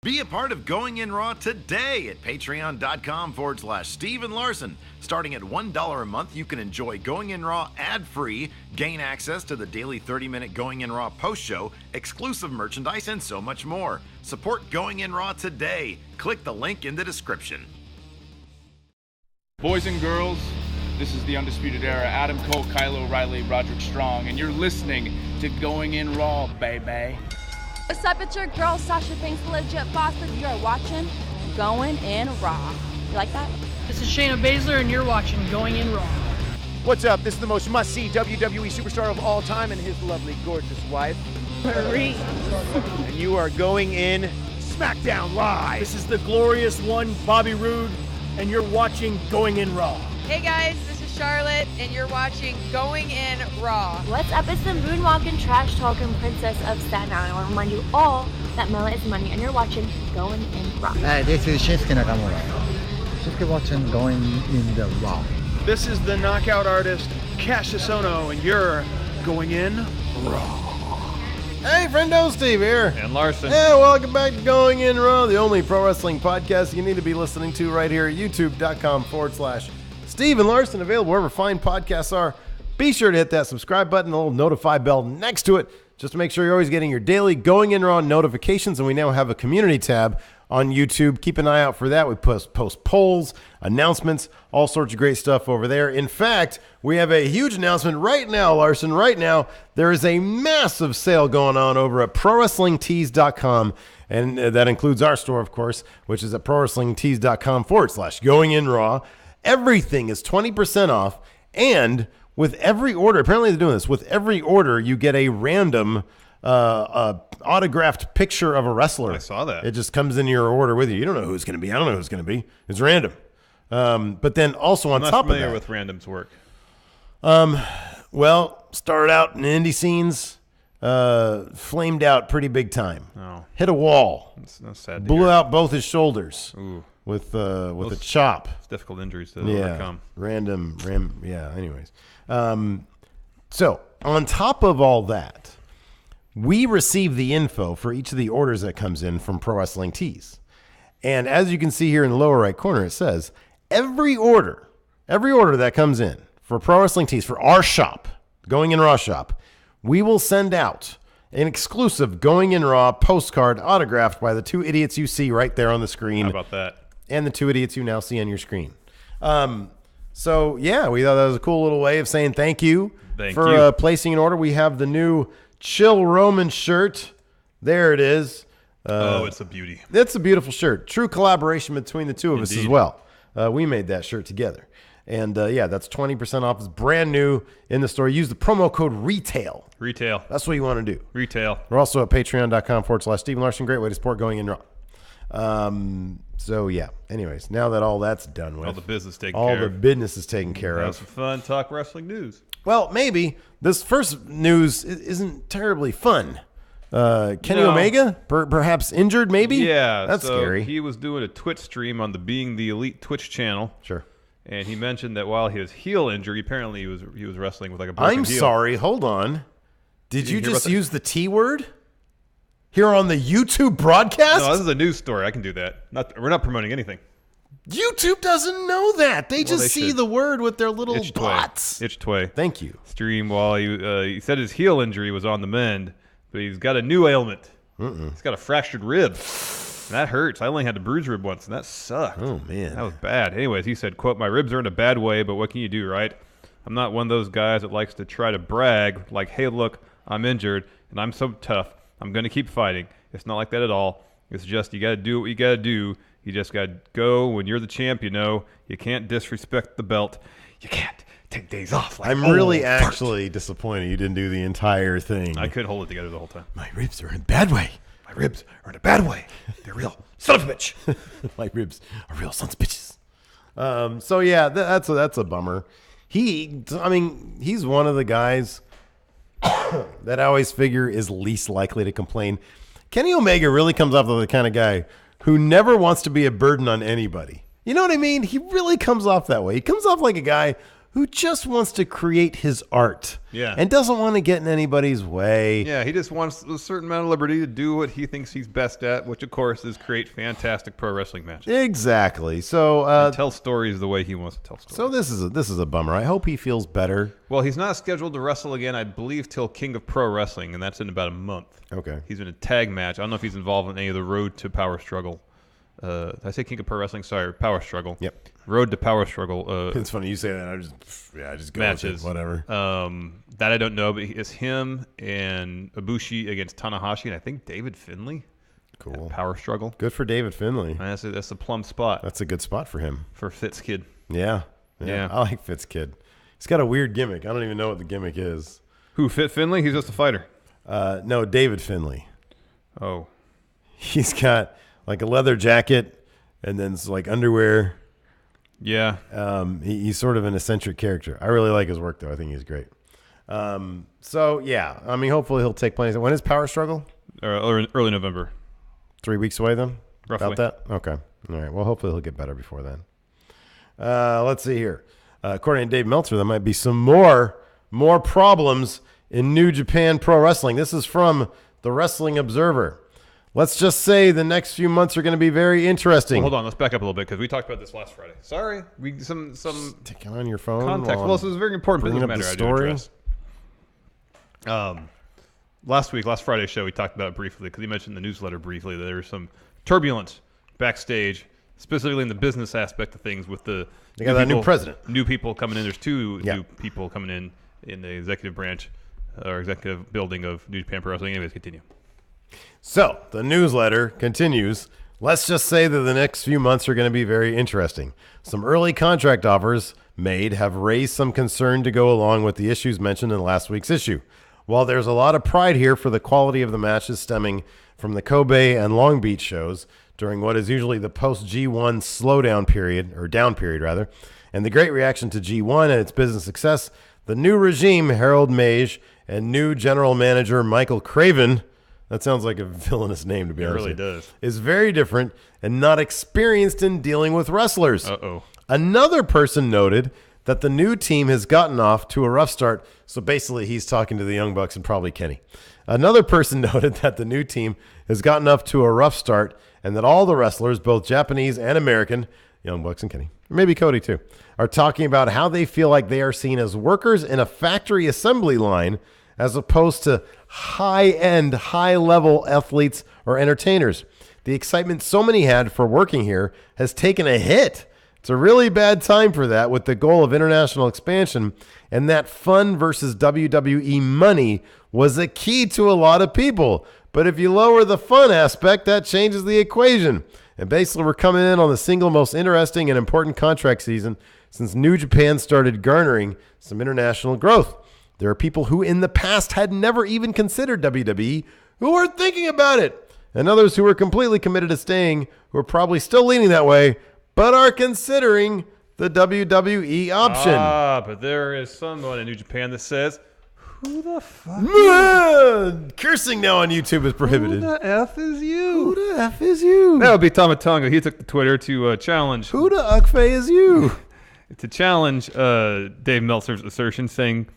Be a part of Going In Raw today at patreon.com/Steven Larson. Starting at $1 a month, you can enjoy Going In Raw ad-free, gain access to the daily 30-minute Going In Raw post-show, exclusive merchandise, and so much more. Support Going In Raw today. Click the link in the description. Boys and girls, this is the Undisputed Era. Adam Cole, Kyle O'Reilly, Roderick Strong, and you're listening to Going In Raw, baby. What's up, it's your girl Sasha Banks, the legit boss, and you're watching Going In Raw. You like that? This is Shayna Baszler, and you're watching Going In Raw. What's up? This is the most must-see WWE superstar of all time and his lovely, gorgeous wife, Marie. and you are going in SmackDown Live. This is the glorious one, Bobby Roode, and you're watching Going In Raw. Hey guys, this is Charlotte, and you're watching Going In Raw. What's up? It's the moonwalking, trash talking princess of Staten Island. I want to remind you all that Mela is money, and you're watching Going In Raw. Hi, this is Shinsuke Nakamura. Shinsuke watching Going In the Raw. This is the knockout artist, Cassius Ohno, and you're Going In Raw. Hey, friendo, Steve here. And Larson. Hey, welcome back to Going In Raw, the only pro wrestling podcast you need to be listening to right here at youtube.com/Steve and Larson, available wherever fine podcasts are. Be sure to hit that subscribe button, the little notify bell next to it, just to make sure you're always getting your daily Going In Raw notifications. And we now have a community tab on YouTube. Keep an eye out for that. We post polls, announcements, all sorts of great stuff over there. In fact, we have a huge announcement right now, Larson. Right now, there is a massive sale going on over at ProWrestlingTees.com. And that includes our store, of course, which is at ProWrestlingTees.com/Going In Raw. Everything is 20% off. And with every order, apparently they're doing this, with every order, you get a random autographed picture of a wrestler. I saw that. It just comes in your order with you. You don't know who it's going to be. I don't know who it's going to be. It's random. But then also on top of that, I'm not familiar with random's work. Well, started out in indie scenes, flamed out pretty big time. Oh. Hit a wall. That's sad to blew hear. out both his shoulders. Ooh. With a chop. It's difficult injuries to overcome. Anyways. So on top of all that, we receive the info for each of the orders that comes in from Pro Wrestling Tees. And as you can see here in the lower right corner, it says every order that comes in for Pro Wrestling Tees, for our shop, Going In Raw shop, we will send out an exclusive Going In Raw postcard autographed by the two idiots you see right there on the screen. How about that? And the two idiots you now see on your screen. So, yeah, we thought that was a cool little way of saying thank you for placing an order. We have the new Chill Roman shirt. There it is. It's a beauty. It's a beautiful shirt. True collaboration between the two of us as well. We made that shirt together. And, that's 20% off. It's brand new in the store. Use the promo code RETAIL. Retail. That's what you want to do. Retail. We're also at patreon.com/Steven Larson. Great way to support Going In Raw. Anyways, now that all that's done with, all the business taken all care the of. business is taken care Have of. some fun talk wrestling news. Well, maybe this first news isn't terribly fun. Kenny Omega, perhaps injured, maybe? Yeah. That's scary. He was doing a Twitch stream on the Being the Elite Twitch channel. Sure. And he mentioned that while his heel injury, apparently he was wrestling with like a broken I'm heel. sorry, hold on. Did you just use the T word? Here on the YouTube broadcast? No, this is a news story. I can do that. We're not promoting anything. YouTube doesn't know that. They just see the word with their little bots. Itch Tway. Thank you. Stream while he said his heel injury was on the mend, but he's got a new ailment. He's got a fractured rib. And that hurts. I only had a bruised rib once, and that sucked. Oh, man. That was bad. Anyways, he said, quote, "My ribs are in a bad way, but what can you do, right? I'm not one of those guys that likes to try to brag, like, hey, look, I'm injured, and I'm so tough. I'm going to keep fighting. It's not like that at all. It's just you got to do what you got to do. You just got to go when you're the champ, you know. You can't disrespect the belt. You can't take days off. Like, I'm really actually disappointed you didn't do the entire thing. I couldn't hold it together the whole time. My ribs are in a bad way. My ribs are in a bad way. They're real son of a bitch. My ribs are real sons of bitches. That's a bummer. He's one of the guys that I always figure is least likely to complain. Kenny Omega really comes off as the kind of guy who never wants to be a burden on anybody. You know what I mean? He really comes off that way. He comes off like a guy who just wants to create his art. Yeah. And doesn't want to get in anybody's way. Yeah, he just wants a certain amount of liberty to do what he thinks he's best at, which, of course, is create fantastic pro wrestling matches. Exactly. So and tell stories the way he wants to tell stories. So this is a bummer. I hope he feels better. Well, he's not scheduled to wrestle again, I believe, till King of Pro Wrestling, and that's in about a month. Okay. He's in a tag match. I don't know if he's involved in any of the Road to Power Struggle. Did I say King of Pro Wrestling? Sorry, Power Struggle. Yep. Road to Power Struggle. It's funny you say that. I just go matches. with it, whatever. That I don't know, but it's him and Ibushi against Tanahashi, and I think David Finlay. Cool. Power Struggle. Good for David Finlay. And that's a plum spot. That's a good spot for him. For Fitz Kid. Yeah. I like Fitz Kid. He's got a weird gimmick. I don't even know what the gimmick is. Who, Fit Finlay? He's just a fighter. No, David Finlay. Oh. He's got like a leather jacket and then like underwear. Yeah. He's sort of an eccentric character. I really like his work, though. I think he's great. So, yeah. I mean, hopefully he'll take place. When is Power Struggle? Early November. 3 weeks away, then? Roughly. About that? Okay. All right. Well, hopefully he'll get better before then. Let's see here. According to Dave Meltzer, there might be some more problems in New Japan Pro Wrestling. This is from the Wrestling Observer. Let's just say the next few months are going to be very interesting. Well, hold on, let's back up a little bit because we talked about this last Friday. Sorry, we some taking on your phone context. Well, this is a very important business matter I do address. Last Friday's show, we talked about it briefly because you mentioned the newsletter briefly that there was some turbulence backstage, specifically in the business aspect of things with the they got that new president, new people coming in. There's two new people coming in the executive branch or executive building of New Japan Pro Wrestling. Anyways, continue. So the newsletter continues. Let's just say that the next few months are going to be very interesting. Some early contract offers made have raised some concern to go along with the issues mentioned in last week's issue. While there's a lot of pride here for the quality of the matches stemming from the Kobe and Long Beach shows during what is usually the post-G1 slowdown period, or down period rather, and the great reaction to G1 and its business success, the new regime, Harold Mage, and new general manager Michael Craven, that sounds like a villainous name, to be honest. It really does. Is very different and not experienced in dealing with wrestlers. Uh-oh. Another person noted that the new team has gotten off to a rough start. So basically, he's talking to the Young Bucks and probably Kenny. Another person noted that the new team has gotten off to a rough start and that all the wrestlers, both Japanese and American, Young Bucks and Kenny, maybe Cody too, are talking about how they feel like they are seen as workers in a factory assembly line as opposed to high-end, high-level athletes or entertainers. The excitement so many had for working here has taken a hit. It's a really bad time for that with the goal of international expansion, and that fun versus WWE money was a key to a lot of people. But if you lower the fun aspect, that changes the equation. And basically, we're coming in on the single most interesting and important contract season since New Japan started garnering some international growth. There are people who in the past had never even considered WWE who are thinking about it, and others who are completely committed to staying who are probably still leaning that way, but are considering the WWE option. But there is someone in New Japan that says, who the fuck? Cursing now on YouTube is prohibited. Who the F is you? Who the F is you? That would be Tamatonga. He took the Twitter to challenge. Who the Ukfe is you? To challenge Dave Meltzer's assertion, saying,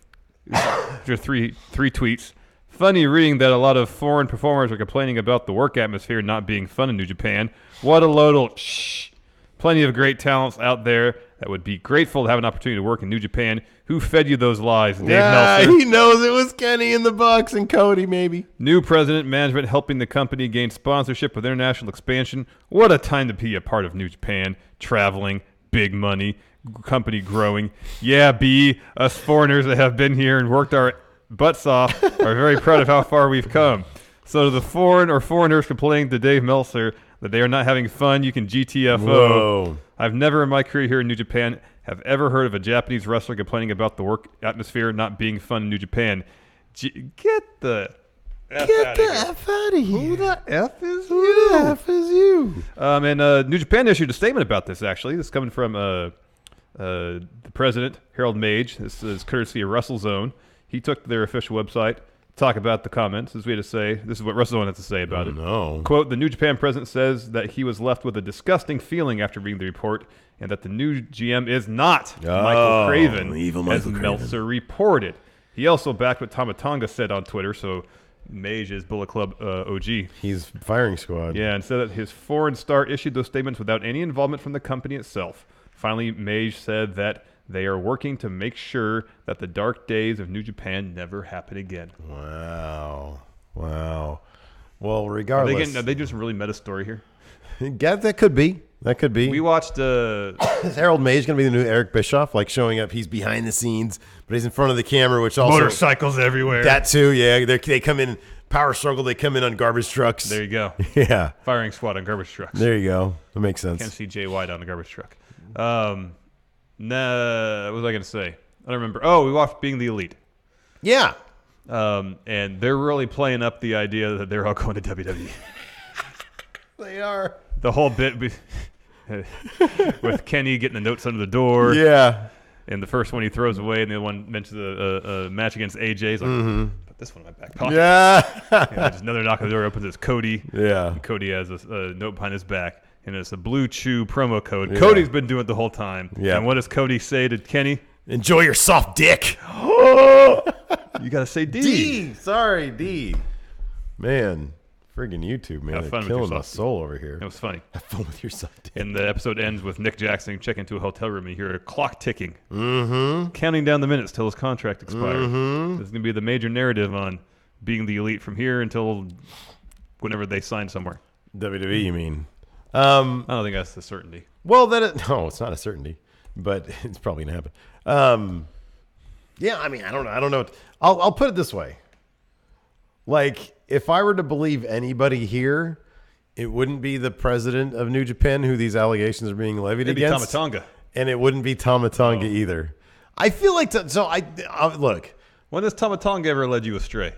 there are three tweets. Funny reading that a lot of foreign performers are complaining about the work atmosphere not being fun in New Japan. What a load of shh. Plenty of great talents out there that would be grateful to have an opportunity to work in New Japan. Who fed you those lies, Dave Meltzer? He knows it was Kenny in the Bucks and Cody, maybe. New president, management helping the company gain sponsorship with international expansion. What a time to be a part of New Japan. Traveling, big money, company growing. Yeah, B, us foreigners that have been here and worked our butts off are very proud of how far we've come. So to the foreigners complaining to Dave Meltzer that they are not having fun, you can GTFO. Whoa. I've never in my career here in New Japan have ever heard of a Japanese wrestler complaining about the work atmosphere not being fun in New Japan. Get the F out of here. Who the F is you? Who the F is you? And New Japan issued a statement about this, actually. This is coming from the president, Harold Mage. This is courtesy of WrestleZone. He took to their official website talk about the comments, as we had to say. This is what Russell had to say about it. No. Quote, the New Japan president says that he was left with a disgusting feeling after reading the report and that the new GM is not Michael Craven, evil Michael as Craven. Meltzer reported. He also backed what Tama Tonga said on Twitter, so Mage is Bullet Club OG. He's firing squad. Yeah, and said that his foreign star issued those statements without any involvement from the company itself. Finally, Mage said that they are working to make sure that the dark days of New Japan never happen again. Wow. Well, regardless. Are they just really meta story here? Yeah, that could be. We watched... Is Harold Mage going to be the new Eric Bischoff? Like showing up, he's behind the scenes, but he's in front of the camera, which also... Motorcycles everywhere. That too, yeah. They come in, Power Struggle, they come in on garbage trucks. There you go. Yeah. Firing squad on garbage trucks. There you go. That makes sense. Can't see Jay White on the garbage truck. What was I going to say? I don't remember. Oh, we watched Being the Elite. Yeah. And they're really playing up the idea that they're all going to WWE. They are. The whole bit with Kenny getting the notes under the door. Yeah. And the first one he throws away, and the other one mentions a match against AJ. He's like, put this one in my back pocket. Yeah. Just another knock on the door opens. It's Cody. Yeah. And Cody has a note behind his back. And it's a Blue Chew promo code. Yeah. Cody's been doing it the whole time. Yeah. And what does Cody say to Kenny? Enjoy your soft dick. You got to say D. D. Sorry, D. Man, friggin' YouTube, man. Have fun They're with your killing my soft soul over here. It was funny. Have fun with your soft dick. And the episode ends with Nick Jackson checking into a hotel room. And you hear a clock ticking. Mm-hmm. Counting down the minutes till his contract expires. Mm-hmm. This is going to be the major narrative on Being the Elite from here until whenever they sign somewhere. WWE, you mean? I don't think that's the certainty. Well, no, it's not a certainty, but it's probably gonna happen. Yeah, I mean, I don't know. I'll put it this way: like, if I were to believe anybody here, it wouldn't be the president of New Japan who these allegations are being levied It'd be against, Tama Tonga, and it wouldn't be Tama Tonga either. I feel like I look. When has Tama Tonga ever led you astray?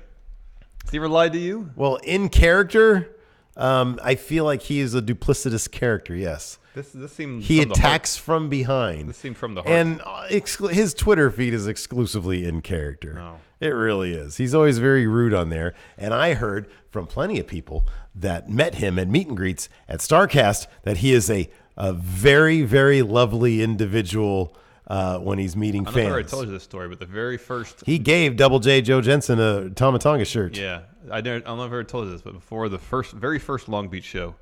Has he ever lied to you? Well, in character. I feel like he is a duplicitous character. Yes, this seems he attacks from behind. This seemed from the heart, and his Twitter feed is exclusively in character. No. It really is. He's always very rude on there. And I heard from plenty of people that met him at meet and greets at StarCast that he is a very, very lovely individual. When he's meeting fans. I don't know if I told you this story, but the very first... He gave Double J Joe Jensen a Tama Tonga shirt. Yeah. I don't know if I ever told you this, but before the very first Long Beach show,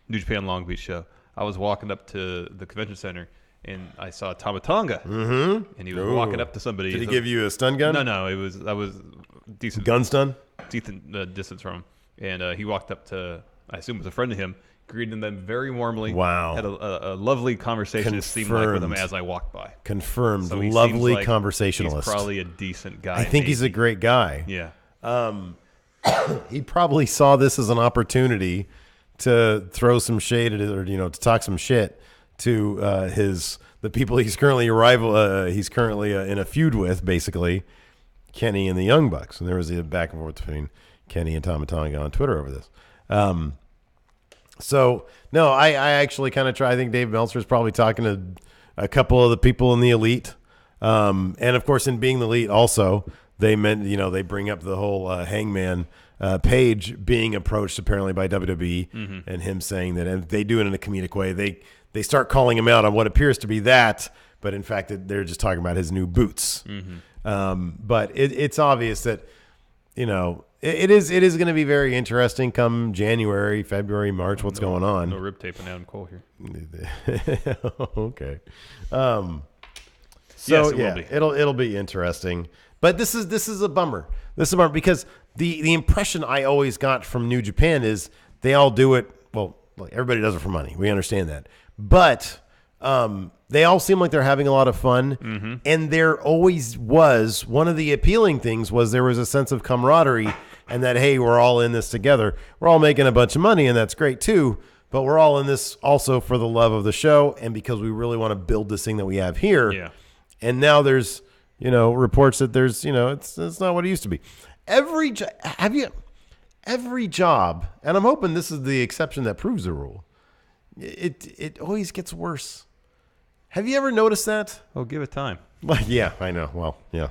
New Japan Long Beach show, I was walking up to the convention center, and I saw Tama Tonga. Mm-hmm. And he was walking up to somebody. Did he give you a stun gun? No. I was decent. Gun stun? Decent distance from him. And he walked up to, I assume it was a friend of him, greeting them very warmly. Wow. Had a lovely conversation, it seemed like, with him as I walked by. Confirmed. So he lovely seems like conversationalist. He's probably a decent guy. I think he's a great guy. Yeah. He probably saw this as an opportunity to throw some shade at it, or to talk some shit to the people he's currently in a feud with, basically Kenny and the Young Bucks. And there was a back and forth between Kenny and Tama Tonga on Twitter over this. So no, I actually kind of try. I think Dave Meltzer is probably talking to a couple of the people in the Elite, and of course in Being the Elite also they they bring up the whole Hangman Page being approached apparently by WWE and him saying that, and they do it in a comedic way. They start calling him out on what appears to be that, but in fact they're just talking about his new boots. But it's obvious that It is going to be very interesting come January, February, March. What's going on? No rib taping Adam Cole here. Okay. Yes, it will be. It'll be interesting. But this is a bummer. This is a bummer because the impression I always got from New Japan is they all do it. Well, everybody does it for money. We understand that. But they all seem like they're having a lot of fun. And there always was, one of the appealing things was there was a sense of camaraderie and that, hey, we're all in this together. We're all making a bunch of money, and that's great too. But we're all in this also for the love of the show and because we really want to build this thing that we have here. Yeah. And now there's, reports that there's, it's not what it used to be. Every job, and I'm hoping this is the exception that proves the rule. It always gets worse. Have you ever noticed that? Oh, give it time. Well, yeah, I know. Well, yeah.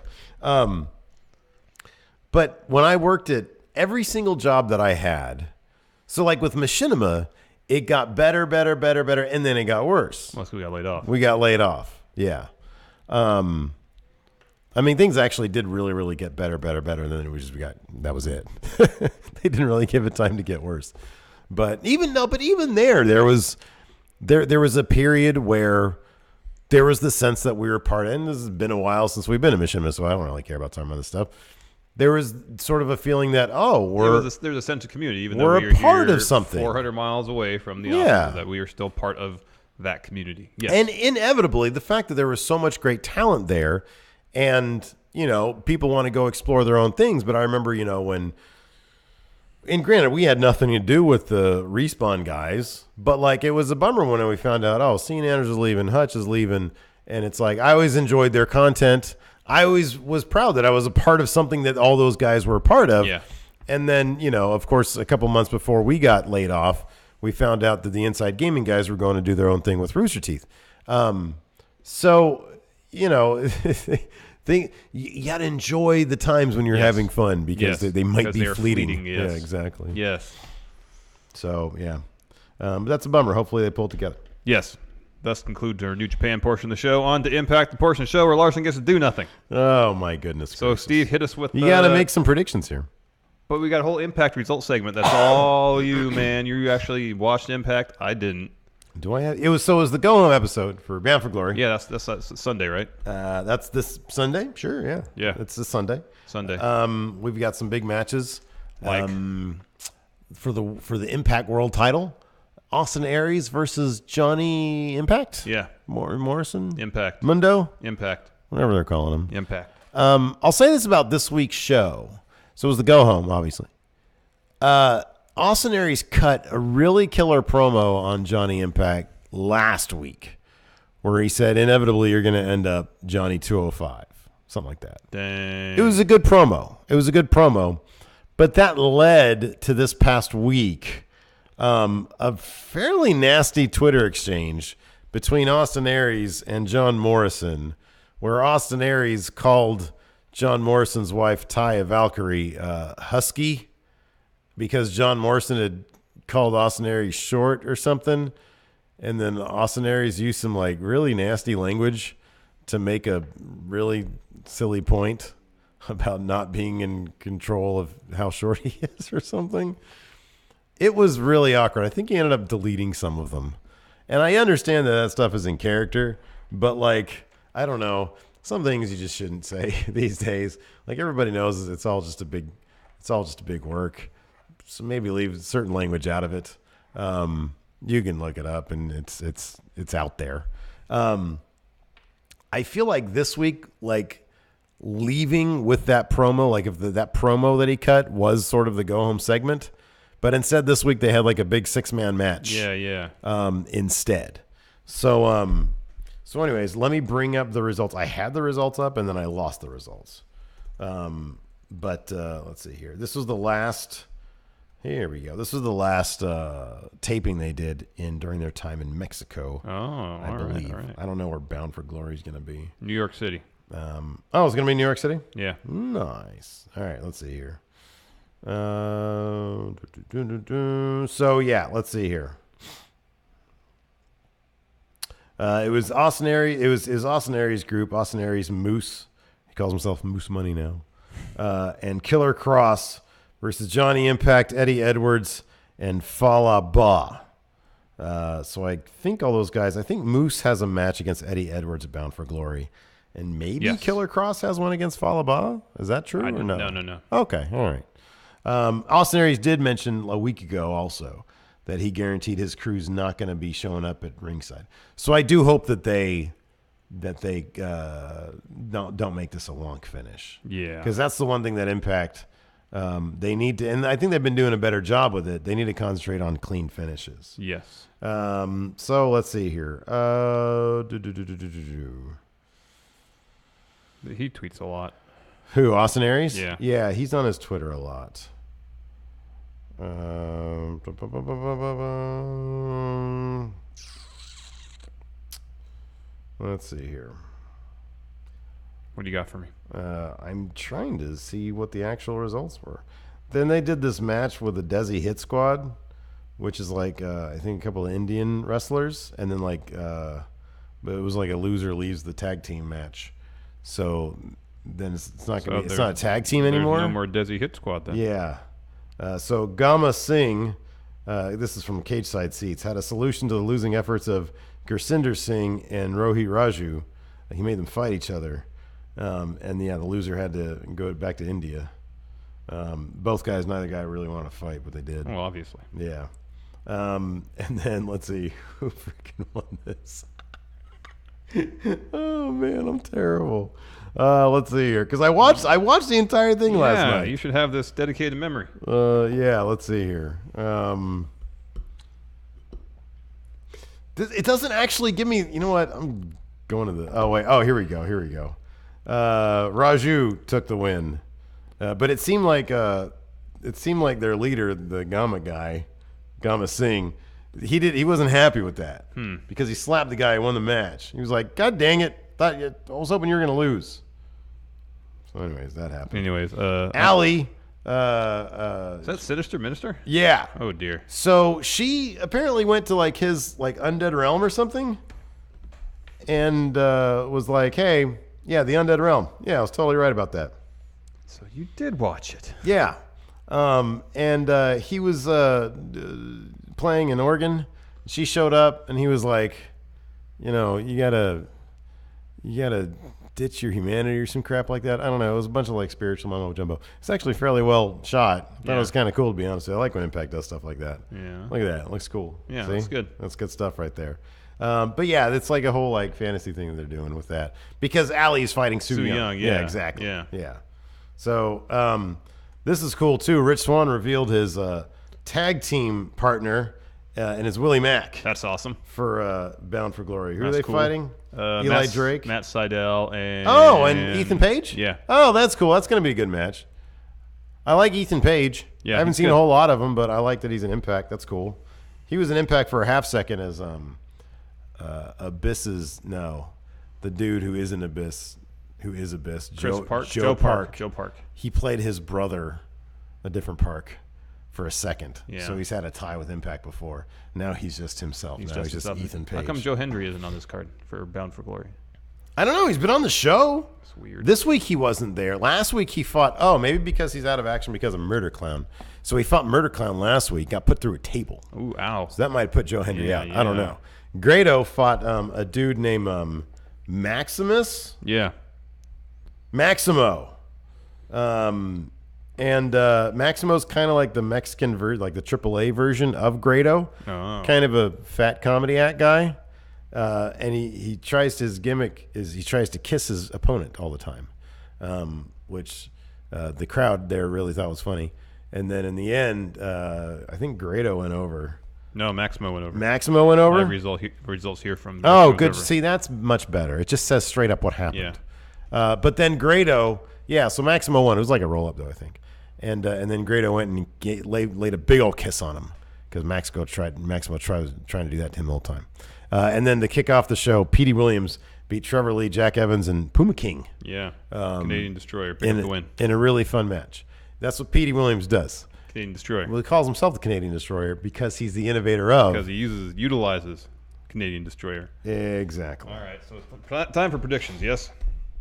But when I worked at every single job that I had, so like with Machinima, it got better, and then it got worse. Unless we got laid off. We got laid off. Yeah. I mean, things actually did really, really get better, and then that was it. They didn't really give it time to get worse. But even there was a period where there was the sense that we were part of, and this has been a while since we've been in Machinima, so I don't really care about talking about this stuff. There was sort of a feeling that, there's a sense of community, even we're though a part of something 400 miles away from the office, that we are still part of that community. Yes. And inevitably, the fact that there was so much great talent there, and, people want to go explore their own things. But I remember, and granted, we had nothing to do with the Respawn guys, but like it was a bummer when we found out, Sean Anders is leaving, Hutch is leaving. And it's like, I always enjoyed their content. I always was proud that I was a part of something that all those guys were a part of. Yeah. And then, of course, a couple months before we got laid off, we found out that the Inside Gaming guys were going to do their own thing with Rooster Teeth. So, you got to enjoy the times when you're having fun, because they might be fleeting. Yes. Yeah, exactly. Yes. So, yeah. But that's a bummer. Hopefully they pull it together. Yes. Thus concludes our New Japan portion of the show. On to Impact, the portion of the show where Larson gets to do nothing. Oh, my goodness. So, gracious. Steve, hit us with... You got to make some predictions here. But we got a whole Impact results segment. That's all you, man. You actually watched Impact. I didn't. Do I have... It was the Go Home episode for Bound for Glory. Yeah, that's Sunday, right? That's this Sunday? Sure, yeah. Yeah. It's this Sunday. We've got some big matches. Like? For the Impact World title. Austin Aries versus Johnny Impact? Yeah. Morrison? Impact. Mundo? Impact. Whatever they're calling him. Impact. I'll say this about this week's show. So it was the Go Home, obviously. Austin Aries cut a really killer promo on Johnny Impact last week, where he said, inevitably, you're going to end up Johnny 205. Something like that. Dang. It was a good promo. But that led to this past week, a fairly nasty Twitter exchange between Austin Aries and John Morrison, where Austin Aries called John Morrison's wife, Taya Valkyrie, husky, because John Morrison had called Austin Aries short or something. And then Austin Aries used some like really nasty language to make a really silly point about not being in control of how short he is or something. It was really awkward. I think he ended up deleting some of them. And I understand that stuff is in character, but like, I don't know. Some things you just shouldn't say these days. Like everybody knows it's all just a big work. So maybe leave certain language out of it. You can look it up and it's out there. I feel like this week, like leaving with that promo, like if that promo that he cut was sort of the go home segment, but instead this week they had like a big 6-man match. Yeah. Instead. So anyways, let me bring up the results. I had the results up and then I lost the results. But let's see here. This was the last. Here we go. This was the last taping they did during their time in Mexico. Oh, I believe. All right. I don't know where Bound for Glory is going to be. New York City. It's going to be New York City? Yeah. Nice. All right, let's see here. So, yeah, let's see here. It was Austin Aries. It was Austin Aries' group. Austin Aries Moose. He calls himself Moose Money now. And Killer Cross versus Johnny Impact, Eddie Edwards, and Fala Ba. So I think all those guys. I think Moose has a match against Eddie Edwards at Bound for Glory, and maybe Killer Cross has one against Fala Ba. Is that true or no? No. Okay, all right. Austin Aries did mention a week ago also that he guaranteed his crew's not going to be showing up at ringside. So I do hope that they don't make this a wonk finish. Yeah, because that's the one thing that Impact they need to, and I think they've been doing a better job with it. They need to concentrate on clean finishes. Yes. So let's see here. He tweets a lot. Who, Austin Aries? Yeah. Yeah, he's on his Twitter a lot. Let's see here. What do you got for me? I'm trying to see what the actual results were. Then they did this match with the Desi Hit Squad, which is like I think a couple of Indian wrestlers, and then but it was like a loser leaves the tag team match. So then it's not gonna be, it's not a tag team anymore. There's no more Desi Hit Squad then. Yeah. So Gama Singh, this is from Cage Side Seats, had a solution to the losing efforts of Gursinder Singh and Rohit Raju. He made them fight each other, and the loser had to go back to India. Both guys, neither guy really wanted to fight, but they did. Well, obviously. Yeah. And then let's see who freaking won this. Oh man, I'm terrible. Let's see here, because I watched the entire thing last night. Yeah, you should have this dedicated memory. Yeah, let's see here. It doesn't actually give me. You know what? I'm going to the. Oh wait. Oh, here we go. Raju took the win, but it seemed like their leader, the Gama guy, Gama Singh, he wasn't happy with that because he slapped the guy who won the match. He was like, "God dang it! I was hoping you were going to lose." So, anyways, that happened. Anyways, Allie. Is that Sinister Minister? Yeah. Oh dear. So she apparently went to like his like undead realm or something, and was like, "Hey, yeah, the undead realm. Yeah, I was totally right about that." So you did watch it. Yeah. And he was playing an organ. She showed up, and he was like, "You know, you gotta ditch your humanity or some crap like that." I don't know. It was a bunch of like spiritual mumbo jumbo. It's actually fairly well shot. I thought it was kind of cool, to be honest. I like when Impact does stuff like that. Yeah. Look at that. It looks cool. Yeah, See? that's good. That's good stuff right there. But yeah, it's like a whole like fantasy thing that they're doing with that because Allie's fighting Su Young. Yeah, exactly. Yeah. So this is cool too. Rich Swann revealed his tag team partner, and it's Willie Mack. That's awesome. For Bound for Glory. Who That's are they cool. fighting? Eli Drake, Matt Sydal, and Ethan Page. Yeah. Oh, that's cool. That's going to be a good match. I like Ethan Page. Yeah, I haven't seen good. a whole lot of him, but I like that he's an Impact. That's cool. He was an Impact for a half second as Abyss's the dude who is an Abyss, Joe Park. He played his brother, a different Park, for a second. Yeah. So he's had a tie with Impact before. Now he's just himself. He's just Ethan Page. How come Joe Hendry isn't on this card for Bound for Glory? I don't know. He's been on the show. It's weird. This week he wasn't there. Last week he fought. Oh, maybe because he's out of action because of Murder Clown. So he fought Murder Clown last week. Got put through a table. Ooh, ow. So that might have put Joe Hendry out. Yeah. I don't know. Grado fought a dude named Maximus. Yeah. Maximo. And Maximo's kind of like the Mexican version, like the AAA version of Grado. Oh. Kind of a fat comedy act guy. And he tries his gimmick is he tries to kiss his opponent all the time, which the crowd there really thought was funny. And then in the end, I think Grado went over. No, Maximo went over. Maximo went over? I have results here from the Oh, show's good. over. See, that's much better. It just says straight up what happened. Yeah. But then Grado, so Maximo won. It was like a roll-up, though, I think. And then Grado went and laid a big old kiss on him because Maximo tried trying to do that to him the whole time. And then to kick off the show, Petey Williams beat Trevor Lee, Jack Evans, and Puma King. Yeah. Canadian Destroyer picked up the win. In a really fun match. That's what Petey Williams does. Canadian Destroyer. Well, he calls himself the Canadian Destroyer because he's the innovator of. Because he utilizes Canadian Destroyer. Exactly. All right, so it's time for predictions, yes?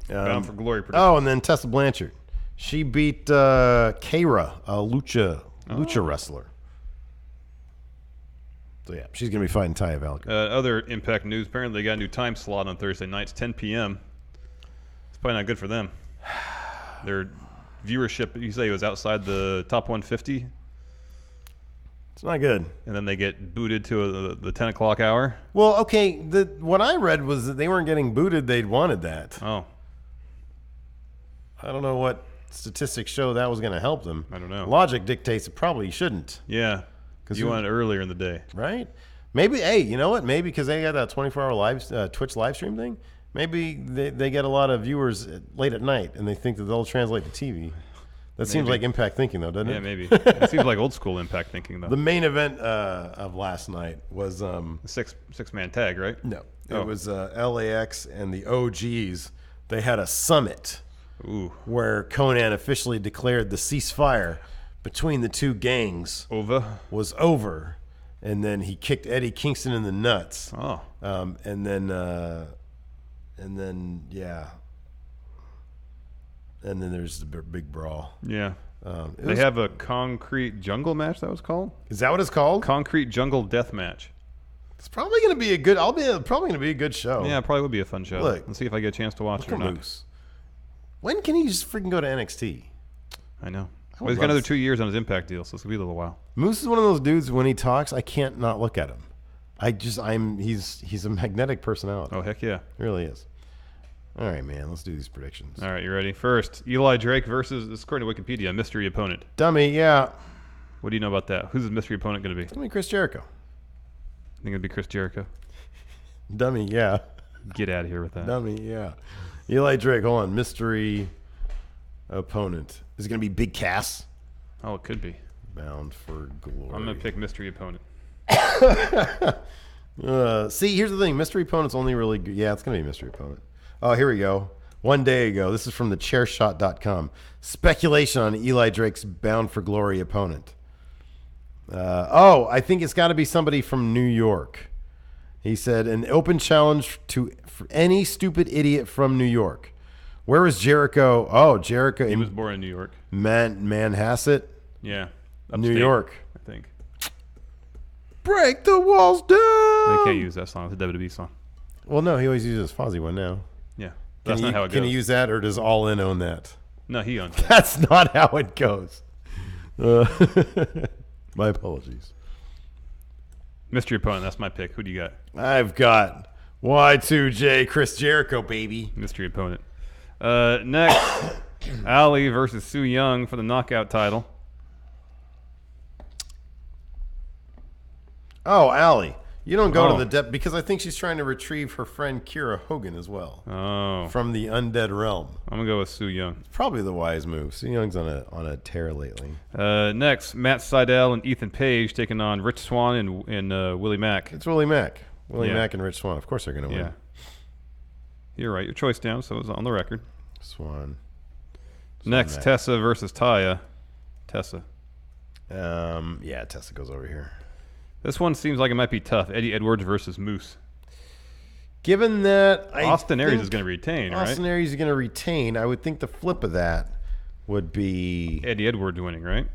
Bound for Glory predictions. Oh, and then Tessa Blanchard. She beat Keira, a lucha wrestler. So, yeah, she's going to be fighting Taya Valkyrie. Other Impact news, apparently they got a new time slot on Thursday nights, 10 p.m. It's probably not good for them. Their viewership, you say, was outside the top 150. It's not good. And then they get booted to the 10 o'clock hour. Well, okay, what I read was that they weren't getting booted. They'd wanted that. Oh. I don't know what statistics show that was going to help them. I don't know. Logic dictates it probably shouldn't. Yeah, because you want it earlier in the day. Right? Maybe, hey, you know what? Maybe because they got that 24-hour Twitch live stream thing, maybe they get a lot of viewers late at night, and they think that they'll translate to TV. That seems like Impact thinking, though, doesn't it? Yeah, maybe. It seems like old school Impact thinking, though. The main event of last night was six-man tag, right? No, it was LAX and the OGs. they had a summit where Conan officially declared the ceasefire between the two gangs was over. And then he kicked Eddie Kingston in the nuts. Oh. And then there's the big brawl. Yeah. They have a concrete jungle match, that was called? Is that what it's called? Concrete jungle death match. It's probably going to be a good. Probably going to be a good show. Yeah, it probably would be a fun show. Look, let's see if I get a chance to watch it or not. Moose. When can he just freaking go to NXT? I know. Well, he's got another 2 years on his Impact deal, so it's gonna be a little while. Moose is one of those dudes. When he talks, I can't not look at him. He's a magnetic personality. Oh heck yeah, he really is. All right, man. Let's do these predictions. All right, you ready? First, Eli Drake versus, this is according to Wikipedia, mystery opponent. Dummy, yeah. What do you know about that? Who's the mystery opponent going to be? It's going to be Chris Jericho. I think it'd be Chris Jericho. Dummy, yeah. Get out of here with that. Dummy, yeah. Eli Drake, hold on. Mystery opponent. Is it going to be Big Cass? Oh, it could be. Bound for Glory. I'm going to pick mystery opponent. See, here's the thing. Mystery opponent's only really good. Yeah, it's going to be mystery opponent. Oh, here we go. One day ago. This is from the chairshot.com. Speculation on Eli Drake's Bound for Glory opponent. I think it's got to be somebody from New York. He said, an open challenge to any stupid idiot from New York. Where is Jericho? Oh, Jericho. He was born in New York. Manhasset? Yeah. Upstate, New York. I think. Break the walls down. They can't use that song. It's a WWE song. Well, no, he always uses Fozzy one now. Yeah. That's not how it goes. Can he use that, or does All In own that? No, he owns it. That's not how it goes. My apologies. Mystery opponent, that's my pick. Who do you got? I've got Y2J, Chris Jericho, baby. Mystery opponent. Next, Ali versus Su Yung for the knockout title. Oh, Ali. You don't go to the depth because I think she's trying to retrieve her friend Kira Hogan as well. Oh. From the undead realm. I'm going to go with Su Yung. It's probably the wise move. Su Young's on a tear lately. Next, Matt Sydal and Ethan Page taking on Rich Swann and Willie Mack. It's Willie Mack. Willie Mack and Rich Swann. Of course they're going to win. Yeah. You're right. Your choice down, so it's on the record. Swann Next, Mack. Tessa versus Taya. Tessa. Yeah, Tessa goes over here. This one seems like it might be tough. Eddie Edwards versus Moose. Given that Austin Aries is going to retain, right? Austin Aries is going to retain. I would think the flip of that would be Eddie Edwards winning, right?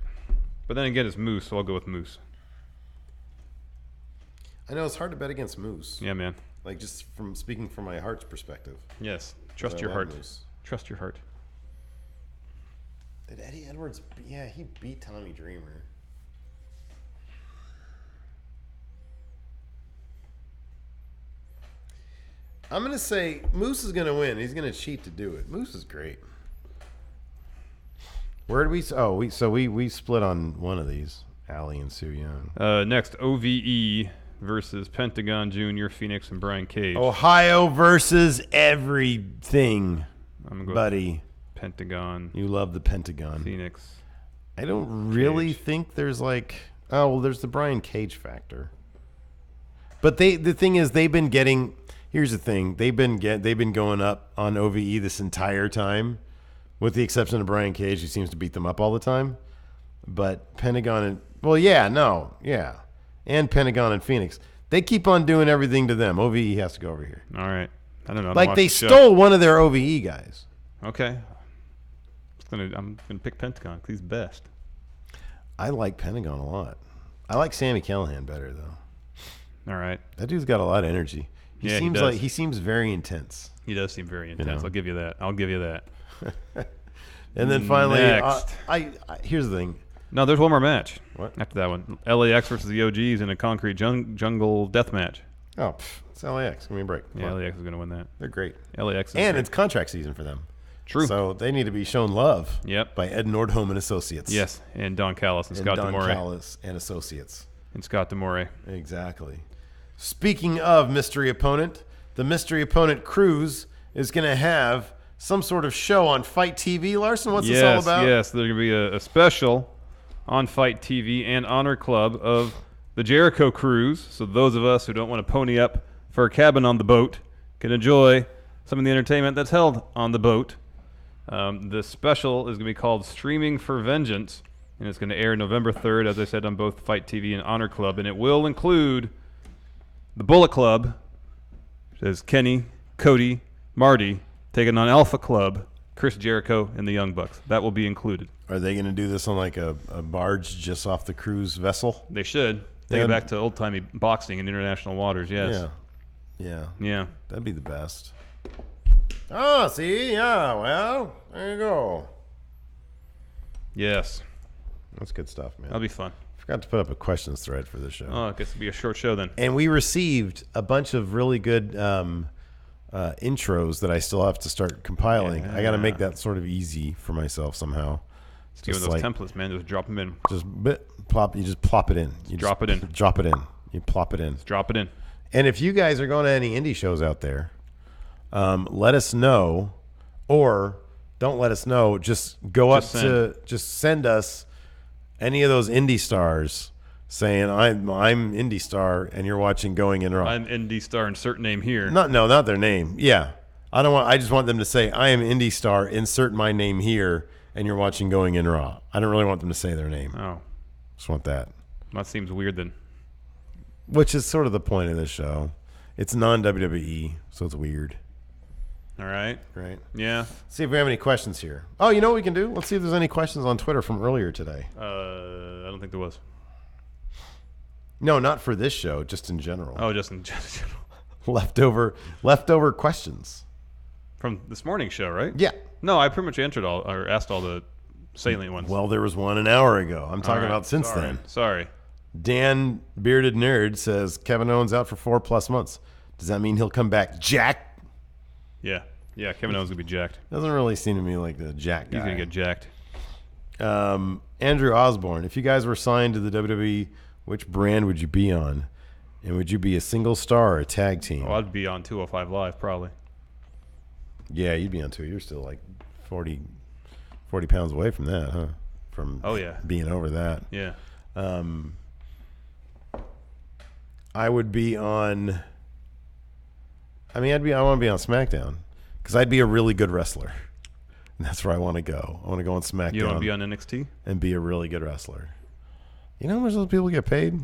But then again, it's Moose, so I'll go with Moose. I know it's hard to bet against Moose. Yeah, man. Like just from speaking from my heart's perspective. Yes. Trust your heart. Moose. Trust your heart. Did Eddie Edwards? Yeah, he beat Tommy Dreamer. I'm going to say Moose is going to win. He's going to cheat to do it. Moose is great. Where did we... Oh, we split on one of these. Ali and Su Yung. Next, OVE versus Pentagon Jr., Phoenix, and Brian Cage. Ohio versus everything, I'm gonna go buddy. Pentagon. You love the Pentagon. Phoenix. I don't really think there's like... Oh, well, there's the Brian Cage factor. But the thing is, they've been getting... Here's the thing: they've been going up on OVE this entire time, with the exception of Brian Cage, who seems to beat them up all the time. But Pentagon and Pentagon and Phoenix, they keep on doing everything to them. OVE has to go over here. All right, I don't know. Like they stole one of their OVE guys. Okay, I'm gonna pick Pentagon because he's best. I like Pentagon a lot. I like Sami Callihan better though. All right, that dude's got a lot of energy. He seems very intense. He does seem very intense. You know? I'll give you that. And then finally, here's the thing. No, there's one more match. What? After that one, LAX versus the OGs in a concrete jungle death match. Oh, it's LAX. Give me a break. Yeah, LAX is going to win that. They're great. LAX is and great. It's contract season for them. True. So they need to be shown love. Yep. By Ed Nordholm and Associates. Yes, and Don Callis and Scott D'Amore. Don Callis and Associates. And Scott D'Amore. Exactly. Speaking of mystery opponent, the mystery opponent cruise is going to have some sort of show on Fight TV. Larson, what's this all about? Yes, there's going to be a special on Fight TV and Honor Club of the Jericho Cruise. So those of us who don't want to pony up for a cabin on the boat can enjoy some of the entertainment that's held on the boat. The special is going to be called Streaming for Vengeance, and it's going to air November 3rd, as I said, on both Fight TV and Honor Club, and it will include the Bullet Club, which is Kenny, Cody, Marty, taking on Alpha Club, Chris Jericho, and the Young Bucks. That will be included. Are they going to do this on like a barge just off the cruise vessel? They should. Take it back to old-timey boxing in international waters, yes. Yeah. That'd be the best. Oh, see? Yeah, well, there you go. Yes. That's good stuff, man. That'll be fun. Forgot to put up a questions thread for this show. Oh, I guess it'll be a short show then. And we received a bunch of really good intros that I still have to start compiling. I got to make that sort of easy for myself somehow. Just those templates, man. Just drop them in. You just plop it in. You drop it in. Drop it in. You plop it in. Just drop it in. And if you guys are going to any indie shows out there, let us know, or don't let us know. Just just send us any of those indie stars saying I'm indie star and you're watching Going In Raw. I'm indie star, insert name here. Not their name. Yeah, I just want them to say I am indie star, insert my name here, and you're watching Going In Raw. I don't really want them to say their name. Oh, just want that. That seems weird then. Which is sort of the point of this show. It's non-WWE, so it's weird. All right. Right. Yeah. See if we have any questions here. Oh, you know what we can do? Let's see if there's any questions on Twitter from earlier today. I don't think there was. No, not for this show, just in general. Oh, just in general. leftover questions. From this morning's show, right? Yeah. No, I pretty much asked all the salient ones. Well, there was one an hour ago. I'm talking about since then. Sorry. Dan Bearded Nerd says Kevin Owens out for 4+ months. Does that mean he'll come back jacked? Yeah. Yeah, Kevin Owens is going to be jacked. Doesn't really seem to me like the jack guy. He's going to get jacked. Andrew Osborne, if you guys were signed to the WWE, which brand would you be on? And would you be a single star or a tag team? Oh, I'd be on 205 Live, probably. Yeah, you'd be on 2. You're still like 40 pounds away from that, huh? From being over that. Yeah. I would be on... I want to be on SmackDown because I'd be a really good wrestler. And that's where I want to go. I want to go on SmackDown. You want to be on NXT? And be a really good wrestler. You know how much those people get paid?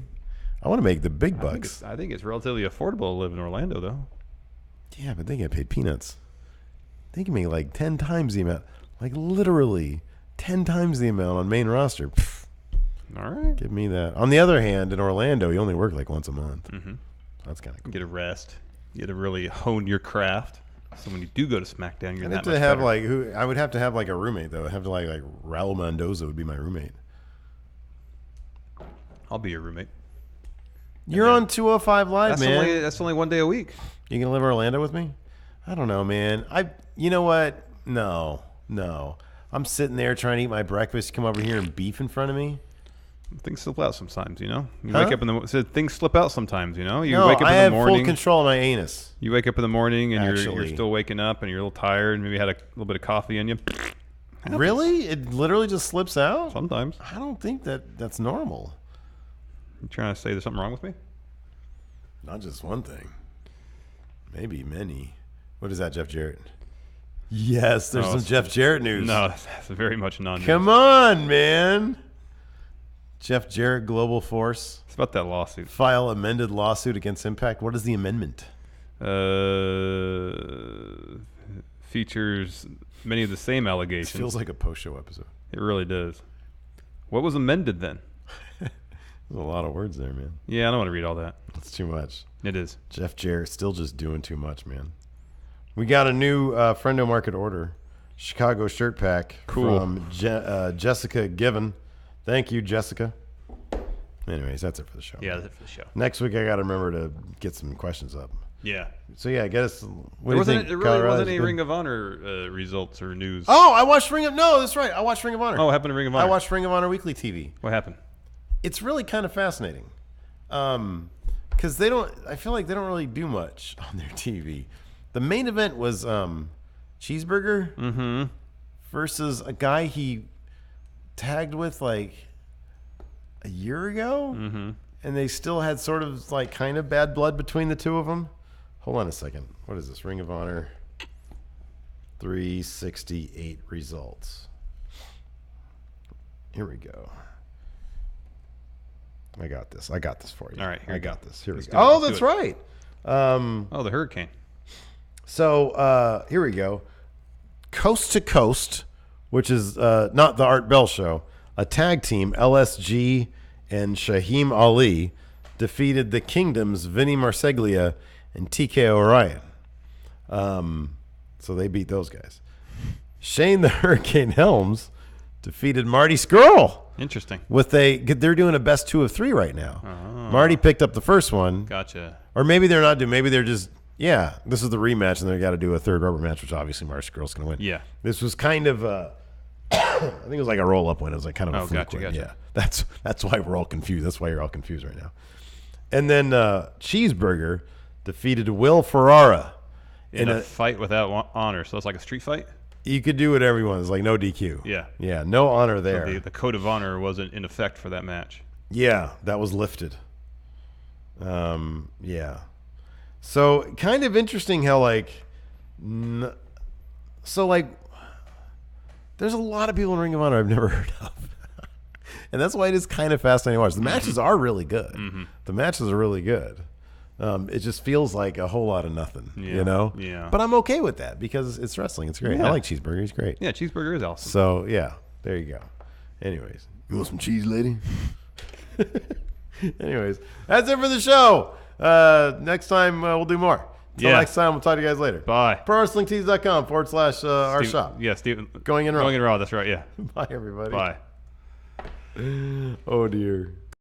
I want to make the big bucks. I think it's relatively affordable to live in Orlando, though. Yeah, but they get paid peanuts. They can make like 10 times the amount. Like literally 10 times the amount on main roster. Pfft. All right. Give me that. On the other hand, in Orlando, you only work like once a month. Mm-hmm. That's kind of cool. Get a rest. You got to really hone your craft. So when you do go to SmackDown, you're that much have better. I would have to have like a roommate though. I'd have to like Raul Mendoza would be my roommate. I'll be your roommate. You're on 205 Live, man. That's only one day a week. You gonna live in Orlando with me? I don't know, man. You know what? No. I'm sitting there trying to eat my breakfast. You come over here and beef in front of me. Things slip out sometimes, you know. You Huh? wake up in the things slip out sometimes, you know. You No, wake up I in the have morning. full control of my anus. You wake up in the morning and you're Actually. still waking up and you're a little tired. Maybe had a little bit of coffee in you. Really? It literally just slips out? Sometimes. I don't think that's normal. You trying to say there's something wrong with me? Not just one thing. Maybe many. What is that, Jeff Jarrett? Yes, there's some Jeff Jarrett news. No, that's very much non-news. Come on, man. Jeff Jarrett, Global Force. It's about that lawsuit. File amended lawsuit against Impact. What is the amendment? Features many of the same allegations. This feels like a post-show episode. It really does. What was amended then? There's a lot of words there, man. Yeah, I don't want to read all that. That's too much. It is. Jeff Jarrett still just doing too much, man. We got a new Friendo Market order. Chicago shirt pack from Jessica Given. Thank you, Jessica. Anyways, that's it for the show. Yeah, that's it for the show. Next week, I got to remember to get some questions up. Yeah. So, yeah, get us. There really wasn't any Ring of Honor results or news. Oh, I watched No, that's right. I watched Ring of Honor. Oh, what happened to Ring of Honor? I watched Ring of Honor Weekly TV. What happened? It's really kind of fascinating. Because I feel like they don't really do much on their TV. The main event was Cheeseburger versus a guy he tagged with like a year ago. And they still had sort of like kind of bad blood between the two of them. Hold on a second. What is this? Ring of Honor. 368 results. Here we go. I got this for you. All right, I got this. Here we Let's go. do it. Oh, Let's that's do it. right. The hurricane. So here we go. Coast to Coast, which is not the Art Bell Show, a tag team, LSG and Shaheem Ali, defeated the Kingdom's Vinny Marseglia and TK Orion. So they beat those guys. Shane the Hurricane Helms defeated Marty Scurll. Interesting. They're doing a best 2 of 3 right now. Marty picked up the first one. Gotcha. Or maybe they're not doing. Maybe they're just. Yeah, this is the rematch, and they got to do a third rubber match, which obviously Marty Scurll's going to win. Yeah. This was kind of. I think it was like a roll up win. It was like kind of a fluke win. Gotcha. Yeah, that's why we're all confused. That's why you're all confused right now. And then Cheeseburger defeated Will Ferrara in a fight without honor. So it's like a street fight. You could do whatever you want. It's like no DQ. Yeah. Yeah, no honor there. So the code of honor wasn't in effect for that match. Yeah, that was lifted. Yeah. So kind of interesting how there's a lot of people in Ring of Honor I've never heard of. And that's why it is kind of fascinating to watch. The matches are really good. Mm-hmm. The matches are really good. It just feels like a whole lot of nothing, you know? Yeah. But I'm okay with that because it's wrestling. It's great. Yeah. I like Cheeseburger. He's great. Yeah, Cheeseburger is awesome. So, yeah, there you go. Anyways, you want some cheese, lady? Anyways, that's it for the show. Next time, we'll do more. Until next time, we'll talk to you guys later. Bye. ProWrestlingTees.com/our shop. Yeah, Steven. Going in Raw. Going in Raw, that's right, yeah. Bye, everybody. Bye. Oh, dear.